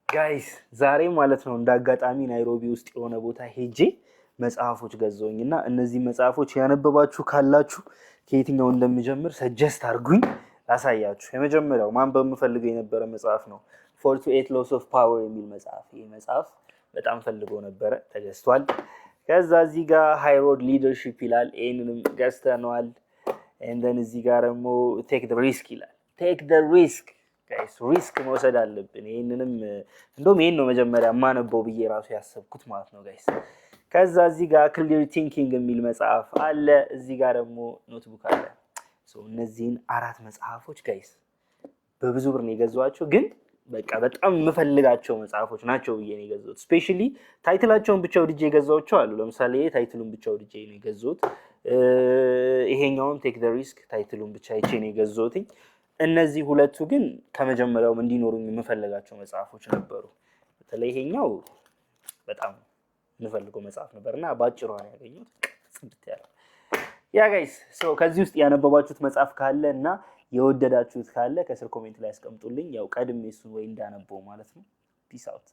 ጋይስ ዛሬ ማለት ነው እንዳጋጣሚ ናይሮቢ ውስጥ የሆነ ቦታ ሄጄ መጽሐፎች ገዛሁኝና እነዚህ መጽሐፎች ያነበባችሁ ካላችሁ ከየትኛው እንደምጀምር ሰጀስት አድርጉኝ ላሳያችሁ። የመጀመሪያው ማንበብ የምፈልገው የነበረ መጽሐፍ ነው 48 Laws of Power የሚል መጽሐፍ። ይህ መጽሐፍ በጣም ፈልጎ ነበረ፣ ተገዝቷል። ከዛ እዚህ ጋር ሃይ ሮድ ሊደርሺፕ ይላል፣ ይሄንንም ገዝተነዋል። እንደን እዚህ ጋር ደግሞ ቴክ ዘ ሪስክ ይላል። ቴክ ዘ ሪስክ ጋይስ፣ ሪስክ መውሰድ አለብን። ይሄንንም እንደውም ይሄን ነው መጀመሪያ ማነበው ብዬ ራሱ ያሰብኩት ማለት ነው ጋይስ። ከዛ እዚህ ጋር ክሊር ቲንኪንግ የሚል መጽሐፍ አለ። እዚህ ጋር ደግሞ ኖትቡክ አለ። እነዚህን አራት መጽሐፎች ጋይስ በብዙ ብር ነው የገዛኋቸው፣ ግን በቃ በጣም የምፈልጋቸው መጽሐፎች ናቸው ብዬ ነው የገዛሁት። ስፔሻሊ ታይትላቸውን ብቻ ወድጄ የገዛኋቸው አሉ። ለምሳሌ ታይትሉን ብቻ ወድጄ ነው የገዛሁት። ይሄኛውን ቴክ ዘ ሪስክ ታይትሉን ብቻ አይቼ ነው የገዛሁት። እነዚህ ሁለቱ ግን ከመጀመሪያውም እንዲኖሩኝ የምፈልጋቸው መጽሐፎች ነበሩ። በተለይ ይሄኛው በጣም የምፈልገው መጽሐፍ ነበርና ባጭሩ ነው ያገኘሁት። ጽድት ያለ ያ ጋይስ። ከዚህ ውስጥ ያነበባችሁት መጽሐፍ ካለ እና የወደዳችሁት ካለ ከስር ኮሜንት ላይ አስቀምጡልኝ። ያው ቀድሜ እሱን ወይ እንዳነበው ማለት ነው። ፒስ አውት።